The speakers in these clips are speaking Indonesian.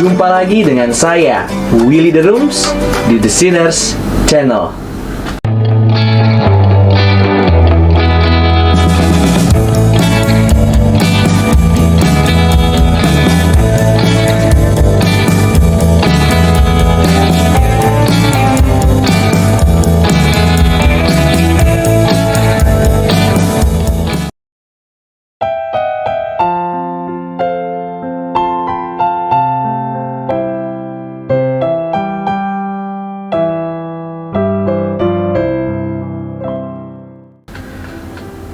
Jumpa lagi dengan saya, Willy The Rooms, di The Sinners Channel.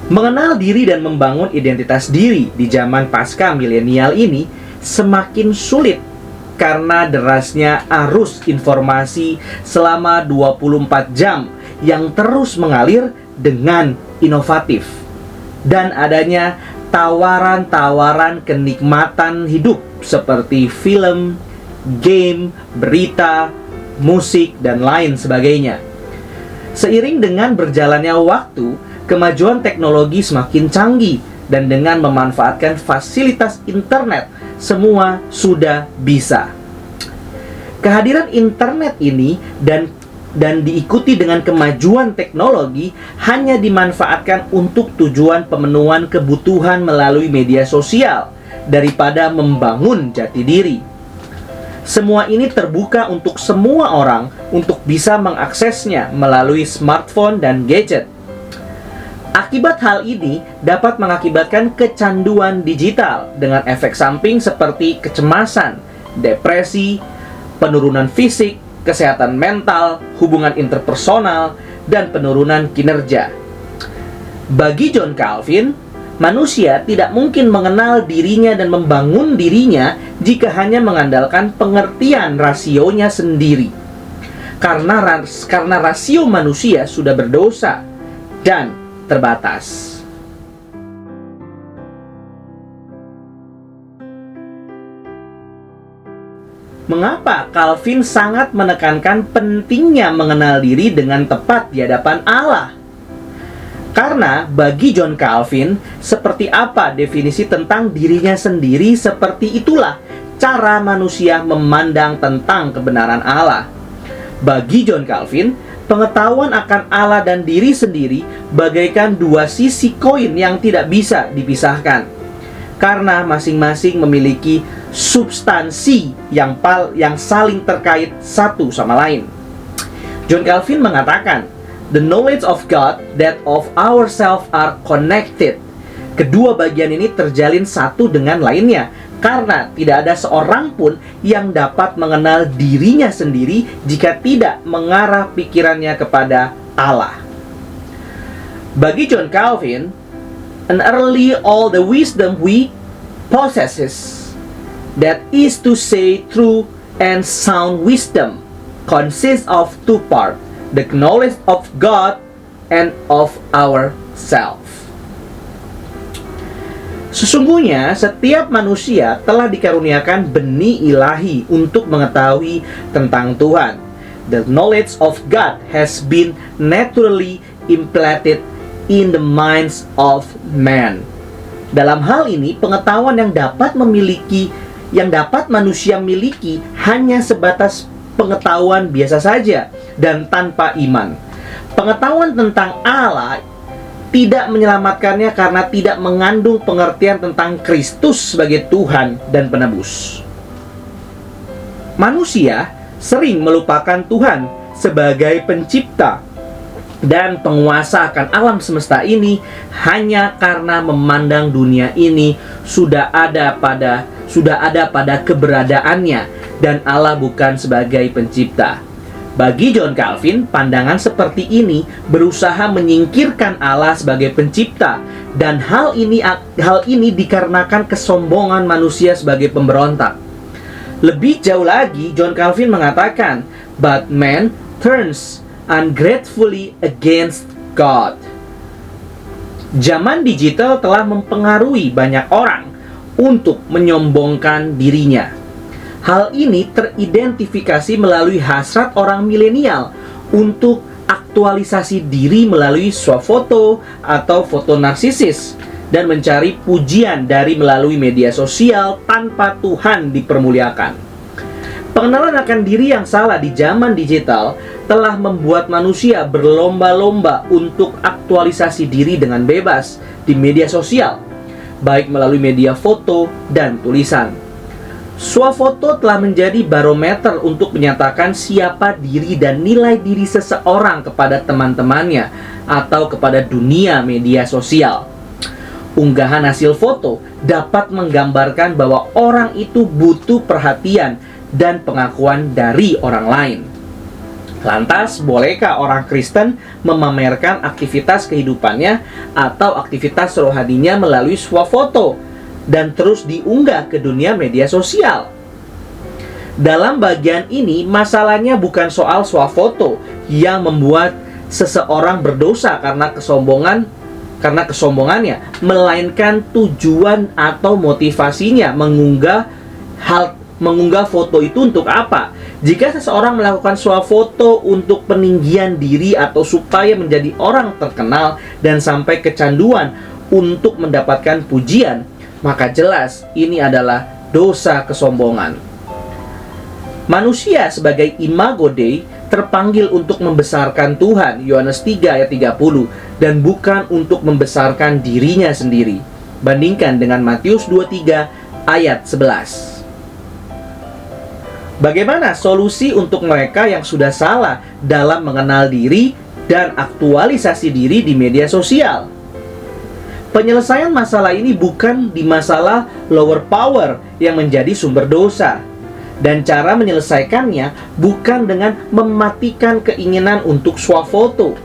Mengenal diri dan membangun identitas diri di zaman pasca milenial ini semakin sulit karena derasnya arus informasi selama 24 jam yang terus mengalir dengan inovatif dan adanya tawaran-tawaran kenikmatan hidup seperti film, game, berita, musik, dan lain sebagainya. Seiring dengan berjalannya waktu, kemajuan teknologi semakin canggih dan dengan memanfaatkan fasilitas internet, semua sudah bisa. Kehadiran internet ini dan diikuti dengan kemajuan teknologi hanya dimanfaatkan untuk tujuan pemenuhan kebutuhan melalui media sosial daripada membangun jati diri. Semua ini terbuka untuk semua orang untuk bisa mengaksesnya melalui smartphone dan gadget. Akibat hal ini dapat mengakibatkan kecanduan digital dengan efek samping seperti kecemasan, depresi, penurunan fisik, kesehatan mental, hubungan interpersonal, dan penurunan kinerja. Bagi John Calvin, manusia tidak mungkin mengenal dirinya dan membangun dirinya jika hanya mengandalkan pengertian rasionya sendiri. Karena rasio manusia sudah berdosa dan terbatas. Mengapa Calvin sangat menekankan pentingnya mengenal diri dengan tepat di hadapan Allah? Karena bagi John Calvin, seperti apa definisi tentang dirinya sendiri, seperti itulah cara manusia memandang tentang kebenaran Allah. Bagi John Calvin, pengetahuan akan Allah dan diri sendiri bagaikan dua sisi koin yang tidak bisa dipisahkan, karena masing-masing memiliki substansi yang saling terkait satu sama lain. John Calvin mengatakan, "The knowledge of God that of ourselves are connected." Kedua bagian ini terjalin satu dengan lainnya, karena tidak ada seorang pun yang dapat mengenal dirinya sendiri jika tidak mengarah pikirannya kepada Allah. Bagi John Calvin, "And early all the wisdom we possesses, that is to say true and sound wisdom, consists of two parts, the knowledge of God and of ourselves." Sesungguhnya setiap manusia telah dikaruniakan benih ilahi untuk mengetahui tentang Tuhan. The knowledge of God has been naturally implanted in the minds of man. Dalam hal ini, pengetahuan yang dapat manusia miliki hanya sebatas pengetahuan biasa saja dan tanpa iman. Pengetahuan tentang Allah tidak menyelamatkannya karena tidak mengandung pengertian tentang Kristus sebagai Tuhan dan Penebus. Manusia sering melupakan Tuhan sebagai pencipta dan penguasa akan alam semesta ini hanya karena memandang dunia ini sudah ada pada keberadaannya dan Allah bukan sebagai pencipta. Bagi John Calvin, pandangan seperti ini berusaha menyingkirkan Allah sebagai pencipta, dan hal ini dikarenakan kesombongan manusia sebagai pemberontak. Lebih jauh lagi, John Calvin mengatakan, "But man turns ungratefully against God." Zaman digital telah mempengaruhi banyak orang untuk menyombongkan dirinya. Hal ini teridentifikasi melalui hasrat orang milenial untuk aktualisasi diri melalui swafoto atau foto narsisis dan mencari pujian dari melalui media sosial tanpa Tuhan dipermuliakan. Pengenalan akan diri yang salah di zaman digital telah membuat manusia berlomba-lomba untuk aktualisasi diri dengan bebas di media sosial, baik melalui media foto dan tulisan. Swafoto telah menjadi barometer untuk menyatakan siapa diri dan nilai diri seseorang kepada teman-temannya atau kepada dunia media sosial. Unggahan hasil foto dapat menggambarkan bahwa orang itu butuh perhatian dan pengakuan dari orang lain. Lantas, bolehkah orang Kristen memamerkan aktivitas kehidupannya atau aktivitas rohaninya melalui swafoto dan terus diunggah ke dunia media sosial? Dalam bagian ini, masalahnya bukan soal swafoto yang membuat seseorang berdosa karena kesombongannya, melainkan tujuan atau motivasinya mengunggah foto itu untuk apa. Jika seseorang melakukan swafoto untuk peninggian diri atau supaya menjadi orang terkenal dan sampai kecanduan untuk mendapatkan pujian, maka jelas ini adalah dosa kesombongan. Manusia sebagai imago Dei terpanggil untuk membesarkan Tuhan, Yohanes 3 ayat 30, dan bukan untuk membesarkan dirinya sendiri. Bandingkan dengan Matius 23 ayat 11. Bagaimana solusi untuk mereka yang sudah salah dalam mengenal diri dan aktualisasi diri di media sosial? Penyelesaian masalah ini bukan di masalah lower power yang menjadi sumber dosa. Dan cara menyelesaikannya bukan dengan mematikan keinginan untuk swafoto.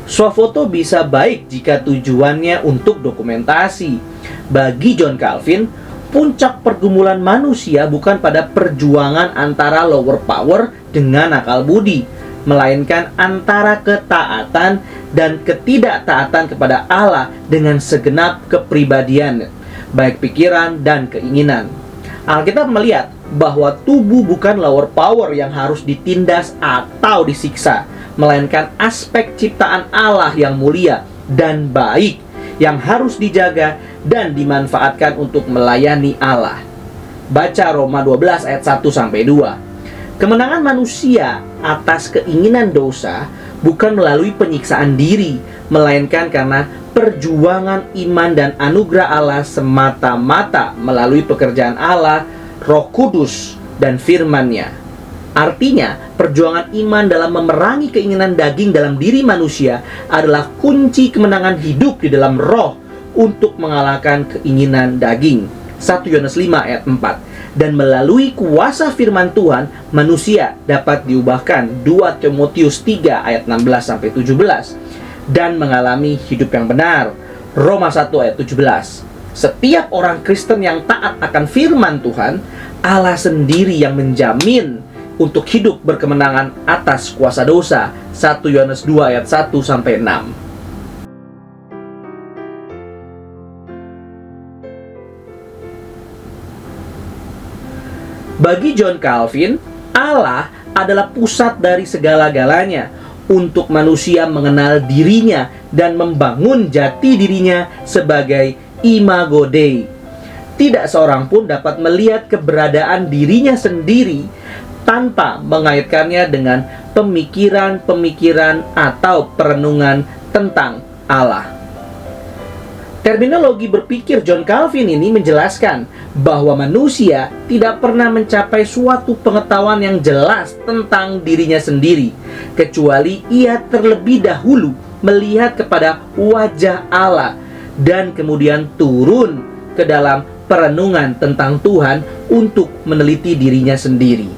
Swafoto bisa baik jika tujuannya untuk dokumentasi. Bagi John Calvin, puncak pergumulan manusia bukan pada perjuangan antara lower power dengan akal budi, melainkan antara ketaatan dan ketidaktaatan kepada Allah dengan segenap kepribadian, baik pikiran dan keinginan. Alkitab melihat bahwa tubuh bukan lower power yang harus ditindas atau disiksa, melainkan aspek ciptaan Allah yang mulia dan baik yang harus dijaga dan dimanfaatkan untuk melayani Allah. Baca Roma 12 ayat 1-2. Kemenangan manusia atas keinginan dosa bukan melalui penyiksaan diri, melainkan karena perjuangan iman dan anugerah Allah semata-mata melalui pekerjaan Allah, Roh Kudus, dan firman-Nya. Artinya, perjuangan iman dalam memerangi keinginan daging dalam diri manusia adalah kunci kemenangan hidup di dalam roh untuk mengalahkan keinginan daging. 1 Yohanes 5 ayat 4. Dan melalui kuasa firman Tuhan, manusia dapat diubahkan. 2 Timotius 3 ayat 16-17. Dan mengalami hidup yang benar. Roma 1 ayat 17. Setiap orang Kristen yang taat akan firman Tuhan, Allah sendiri yang menjamin untuk hidup berkemenangan atas kuasa dosa. 1 Yohanes 2 ayat 1-6. Bagi John Calvin, Allah adalah pusat dari segala-galanya untuk manusia mengenal dirinya dan membangun jati dirinya sebagai imago Dei. Tidak seorang pun dapat melihat keberadaan dirinya sendiri tanpa mengaitkannya dengan pemikiran-pemikiran atau perenungan tentang Allah. Terminologi berpikir John Calvin ini menjelaskan bahwa manusia tidak pernah mencapai suatu pengetahuan yang jelas tentang dirinya sendiri, kecuali ia terlebih dahulu melihat kepada wajah Allah dan kemudian turun ke dalam perenungan tentang Tuhan untuk meneliti dirinya sendiri.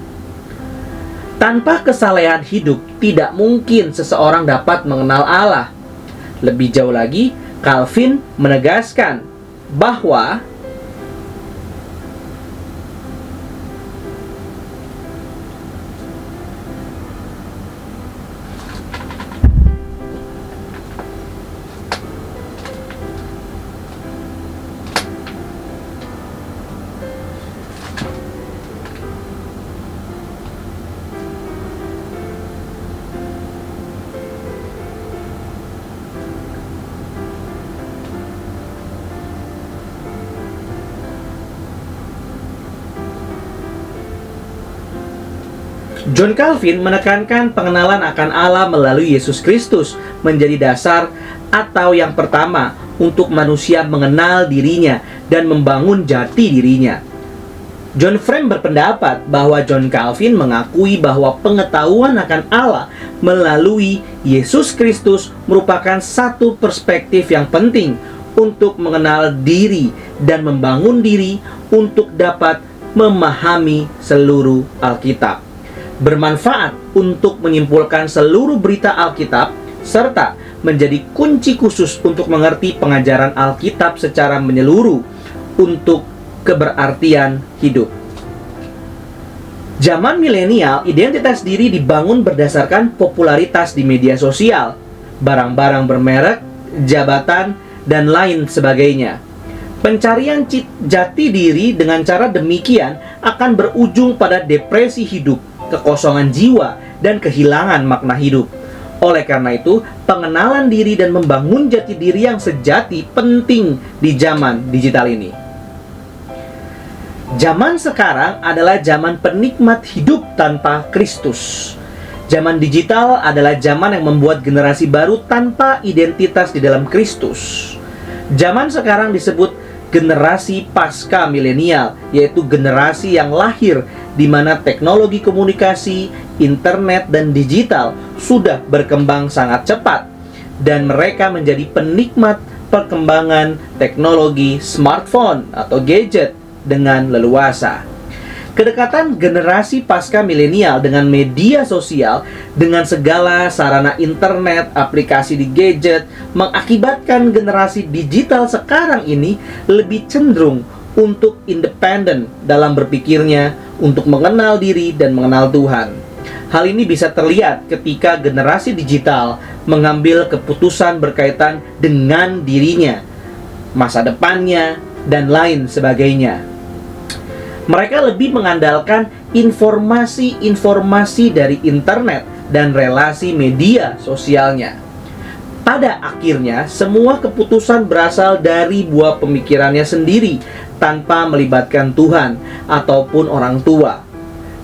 Tanpa kesalehan hidup, tidak mungkin seseorang dapat mengenal Allah. Lebih jauh lagi, Calvin menegaskan bahwa John Calvin menekankan pengenalan akan Allah melalui Yesus Kristus menjadi dasar atau yang pertama untuk manusia mengenal dirinya dan membangun jati dirinya. John Frame berpendapat bahwa John Calvin mengakui bahwa pengetahuan akan Allah melalui Yesus Kristus merupakan satu perspektif yang penting untuk mengenal diri dan membangun diri untuk dapat memahami seluruh Alkitab. Bermanfaat untuk menyimpulkan seluruh berita Alkitab serta menjadi kunci khusus untuk mengerti pengajaran Alkitab secara menyeluruh untuk keberartian hidup. Zaman milenial, identitas diri dibangun berdasarkan popularitas di media sosial, barang-barang bermerek, jabatan, dan lain sebagainya. Pencarian jati diri dengan cara demikian akan berujung pada depresi hidup, kekosongan jiwa, dan kehilangan makna hidup. Oleh karena itu, pengenalan diri dan membangun jati diri yang sejati penting di zaman digital ini. Zaman sekarang adalah zaman penikmat hidup tanpa Kristus. Zaman digital adalah zaman yang membuat generasi baru tanpa identitas di dalam Kristus. Zaman sekarang disebut generasi pasca milenial, yaitu generasi yang lahir di mana teknologi komunikasi, internet, dan digital sudah berkembang sangat cepat, dan mereka menjadi penikmat perkembangan teknologi smartphone atau gadget dengan leluasa. Kedekatan generasi pasca milenial dengan media sosial dengan segala sarana internet, aplikasi di gadget mengakibatkan generasi digital sekarang ini lebih cenderung untuk independen dalam berpikirnya, untuk mengenal diri dan mengenal Tuhan. Hal ini bisa terlihat ketika generasi digital mengambil keputusan berkaitan dengan dirinya, masa depannya, dan lain sebagainya. Mereka lebih mengandalkan informasi-informasi dari internet dan relasi media sosialnya. Pada akhirnya, semua keputusan berasal dari buah pemikirannya sendiri tanpa melibatkan Tuhan ataupun orang tua.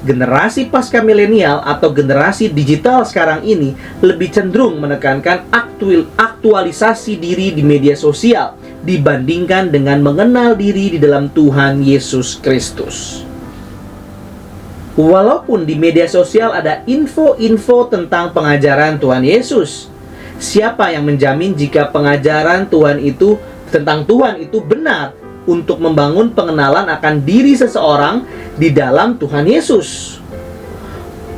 Generasi pasca milenial atau generasi digital sekarang ini lebih cenderung menekankan aktualisasi diri di media sosial dibandingkan dengan mengenal diri di dalam Tuhan Yesus Kristus. Walaupun di media sosial ada info-info tentang pengajaran Tuhan Yesus, siapa yang menjamin jika pengajaran tentang Tuhan itu benar untuk membangun pengenalan akan diri seseorang di dalam Tuhan Yesus?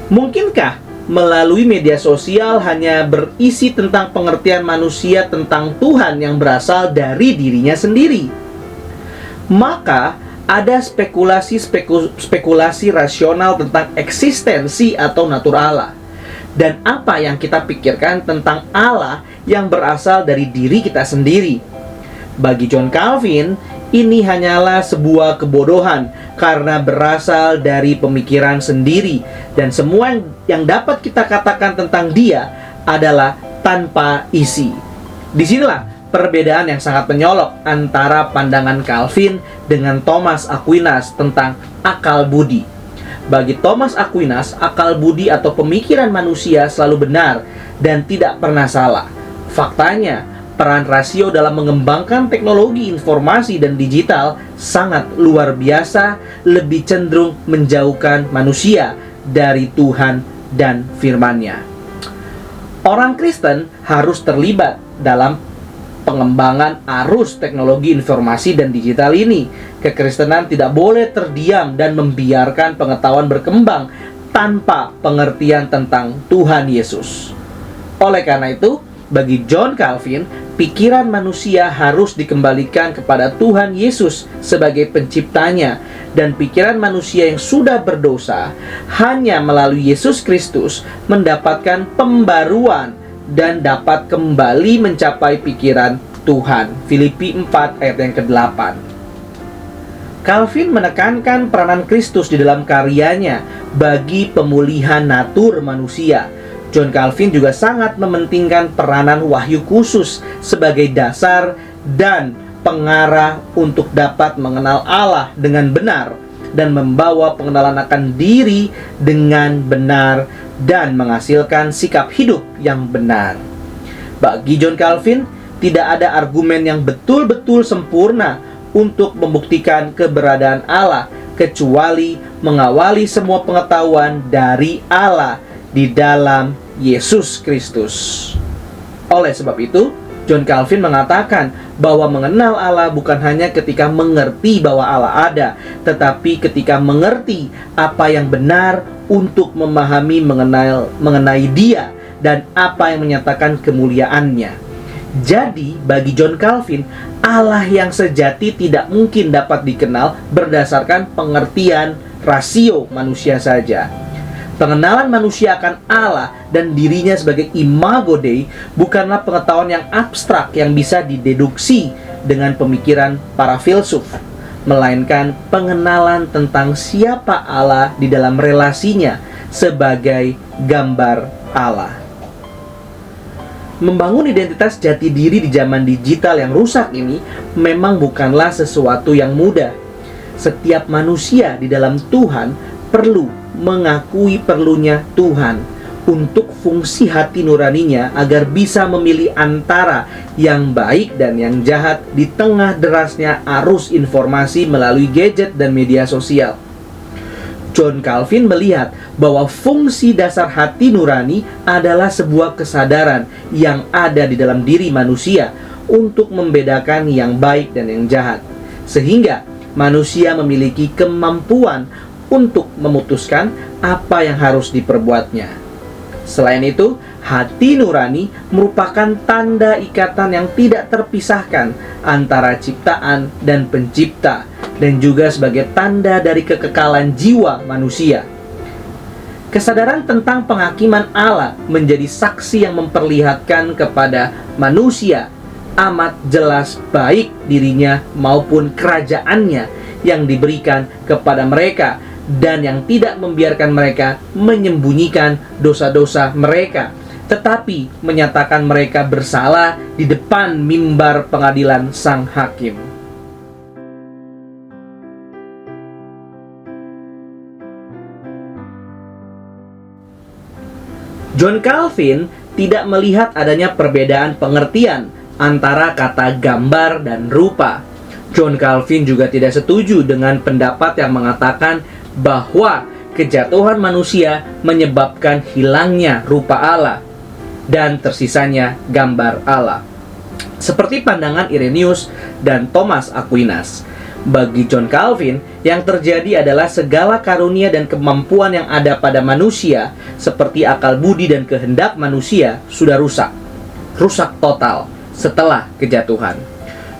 Mungkinkah melalui media sosial hanya berisi tentang pengertian manusia tentang Tuhan yang berasal dari dirinya sendiri? Maka ada spekulasi rasional tentang eksistensi atau natur Allah. Dan apa yang kita pikirkan tentang Allah yang berasal dari diri kita sendiri. Bagi John Calvin, ini hanyalah sebuah kebodohan karena berasal dari pemikiran sendiri, dan semua yang dapat kita katakan tentang dia adalah tanpa isi. Disinilah perbedaan yang sangat menyolok antara pandangan Calvin dengan Thomas Aquinas tentang akal budi. Bagi Thomas Aquinas, akal budi atau pemikiran manusia selalu benar dan tidak pernah salah. Faktanya, peran rasio dalam mengembangkan teknologi informasi dan digital sangat luar biasa, lebih cenderung menjauhkan manusia dari Tuhan dan firman-Nya. Orang Kristen harus terlibat dalam pengembangan arus teknologi informasi dan digital ini. Kekristenan tidak boleh terdiam dan membiarkan pengetahuan berkembang tanpa pengertian tentang Tuhan Yesus. Oleh karena itu, bagi John Calvin, pikiran manusia harus dikembalikan kepada Tuhan Yesus sebagai penciptanya, dan pikiran manusia yang sudah berdosa hanya melalui Yesus Kristus mendapatkan pembaruan dan dapat kembali mencapai pikiran Tuhan. Filipi 4 ayat yang ke-8. Calvin menekankan peranan Kristus di dalam karyanya bagi pemulihan natur manusia. John Calvin juga sangat mementingkan peranan wahyu khusus sebagai dasar dan pengarah untuk dapat mengenal Allah dengan benar dan membawa pengenalan akan diri dengan benar dan menghasilkan sikap hidup yang benar. Bagi John Calvin, tidak ada argumen yang betul-betul sempurna untuk membuktikan keberadaan Allah kecuali mengawali semua pengetahuan dari Allah di dalam Yesus Kristus. Oleh sebab itu, John Calvin mengatakan bahwa mengenal Allah bukan hanya ketika mengerti bahwa Allah ada, tetapi ketika mengerti apa yang benar untuk memahami mengenai Dia dan apa yang menyatakan kemuliaannya. Jadi, bagi John Calvin, Allah yang sejati tidak mungkin dapat dikenal berdasarkan pengertian rasio manusia saja. Pengenalan manusia akan Allah dan dirinya sebagai imago Dei bukanlah pengetahuan yang abstrak yang bisa dideduksi dengan pemikiran para filsuf, melainkan pengenalan tentang siapa Allah di dalam relasinya sebagai gambar Allah. Membangun identitas jati diri di zaman digital yang rusak ini memang bukanlah sesuatu yang mudah. Setiap manusia di dalam Tuhan perlu mengakui perlunya Tuhan untuk fungsi hati nuraninya agar bisa memilih antara yang baik dan yang jahat di tengah derasnya arus informasi melalui gadget dan media sosial. John Calvin melihat bahwa fungsi dasar hati nurani adalah sebuah kesadaran yang ada di dalam diri manusia untuk membedakan yang baik dan yang jahat, sehingga manusia memiliki kemampuan untuk memutuskan apa yang harus diperbuatnya. Selain itu, hati nurani merupakan tanda ikatan yang tidak terpisahkan antara ciptaan dan pencipta, dan juga sebagai tanda dari kekekalan jiwa manusia. Kesadaran tentang penghakiman Allah menjadi saksi yang memperlihatkan kepada manusia amat jelas baik dirinya maupun kerajaannya yang diberikan kepada mereka, dan yang tidak membiarkan mereka menyembunyikan dosa-dosa mereka, tetapi menyatakan mereka bersalah di depan mimbar pengadilan sang hakim. John Calvin tidak melihat adanya perbedaan pengertian antara kata gambar dan rupa. John Calvin juga tidak setuju dengan pendapat yang mengatakan bahwa kejatuhan manusia menyebabkan hilangnya rupa Allah dan tersisanya gambar Allah. Seperti pandangan Irenaeus dan Thomas Aquinas, bagi John Calvin, yang terjadi adalah segala karunia dan kemampuan yang ada pada manusia, seperti akal budi dan kehendak manusia, sudah rusak total setelah kejatuhan.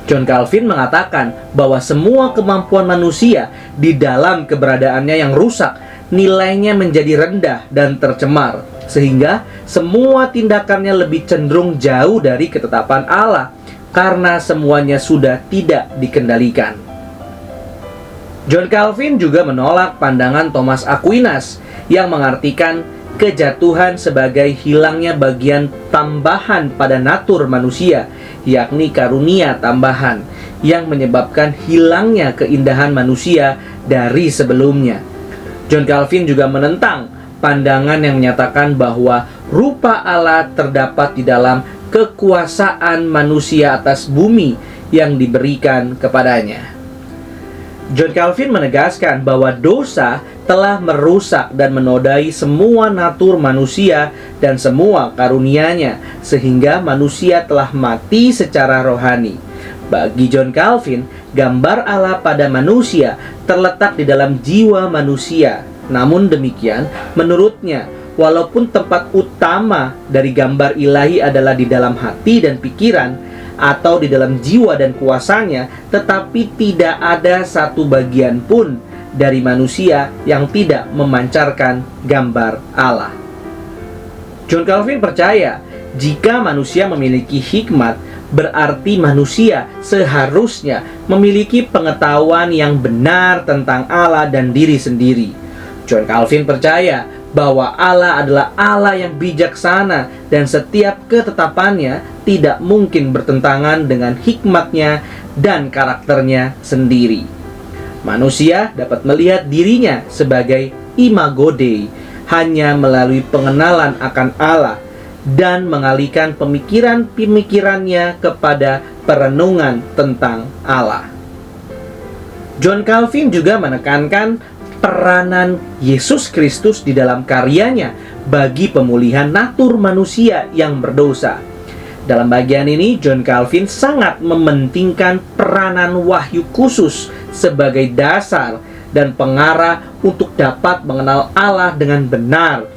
John Calvin mengatakan bahwa semua kemampuan manusia di dalam keberadaannya yang rusak, nilainya menjadi rendah dan tercemar, sehingga semua tindakannya lebih cenderung jauh dari ketetapan Allah, karena semuanya sudah tidak dikendalikan. John Calvin juga menolak pandangan Thomas Aquinas yang mengartikan kejatuhan sebagai hilangnya bagian tambahan pada natur manusia, yakni karunia tambahan yang menyebabkan hilangnya keindahan manusia dari sebelumnya. John Calvin juga menentang pandangan yang menyatakan bahwa rupa Allah terdapat di dalam kekuasaan manusia atas bumi yang diberikan kepadanya. John Calvin menegaskan bahwa dosa telah merusak dan menodai semua natur manusia dan semua karunia-Nya, sehingga manusia telah mati secara rohani. Bagi John Calvin, gambar Allah pada manusia terletak di dalam jiwa manusia. Namun demikian, menurutnya, walaupun tempat utama dari gambar ilahi adalah di dalam hati dan pikiran, atau di dalam jiwa dan kuasanya, tetapi tidak ada satu bagian pun dari manusia yang tidak memancarkan gambar Allah. John Calvin percaya, jika manusia memiliki hikmat, berarti manusia seharusnya memiliki pengetahuan yang benar tentang Allah dan diri sendiri. John Calvin percaya bahwa Allah adalah Allah yang bijaksana, dan setiap ketetapannya tidak mungkin bertentangan dengan hikmatnya dan karakternya sendiri. Manusia dapat melihat dirinya sebagai imago Dei hanya melalui pengenalan akan Allah dan mengalihkan pemikirannya kepada perenungan tentang Allah. John Calvin juga menekankan peranan Yesus Kristus di dalam karyanya bagi pemulihan natur manusia yang berdosa. Dalam bagian ini, John Calvin sangat mementingkan peranan wahyu khusus sebagai dasar dan pengarah untuk dapat mengenal Allah dengan benar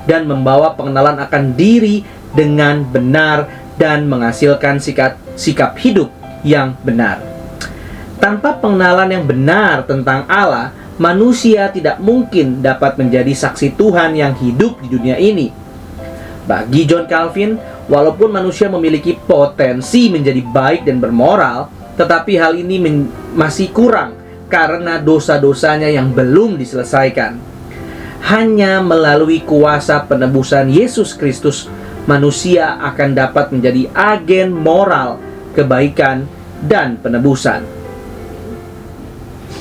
dan membawa pengenalan akan diri dengan benar dan menghasilkan sikap hidup yang benar. Tanpa pengenalan yang benar tentang Allah, manusia tidak mungkin dapat menjadi saksi Tuhan yang hidup di dunia ini. Bagi John Calvin, walaupun manusia memiliki potensi menjadi baik dan bermoral, tetapi hal ini masih kurang karena dosa-dosanya yang belum diselesaikan. Hanya melalui kuasa penebusan Yesus Kristus, manusia akan dapat menjadi agen moral, kebaikan, dan penebusan.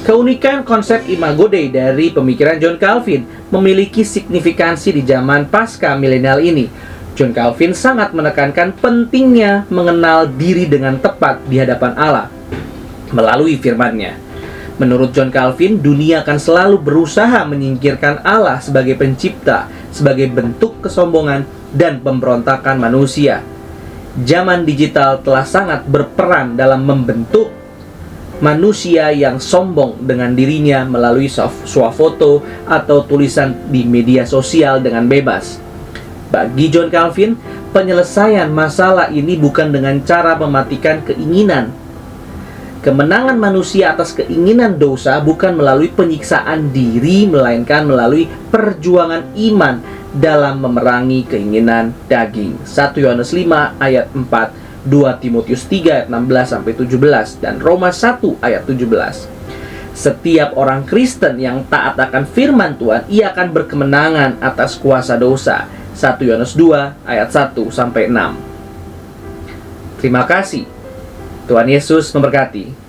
Keunikan konsep imago Dei dari pemikiran John Calvin memiliki signifikansi di zaman pasca milenial ini. John Calvin sangat menekankan pentingnya mengenal diri dengan tepat di hadapan Allah melalui firman-Nya. Menurut John Calvin, dunia akan selalu berusaha menyingkirkan Allah sebagai pencipta, sebagai bentuk kesombongan dan pemberontakan manusia. Zaman digital telah sangat berperan dalam membentuk manusia yang sombong dengan dirinya melalui swafoto atau tulisan di media sosial dengan bebas. Bagi John Calvin, penyelesaian masalah ini bukan dengan cara mematikan keinginan. Kemenangan manusia atas keinginan dosa bukan melalui penyiksaan diri, melainkan melalui perjuangan iman dalam memerangi keinginan daging. 1 Yohanes 5 ayat 4, 2 Timotius 3 ayat 16-17, dan Roma 1 ayat 17. Setiap orang Kristen yang taat akan firman Tuhan, ia akan berkemenangan atas kuasa dosa. 1 Yohanes 2 ayat 1-6. Terima kasih. Tuhan Yesus memberkati.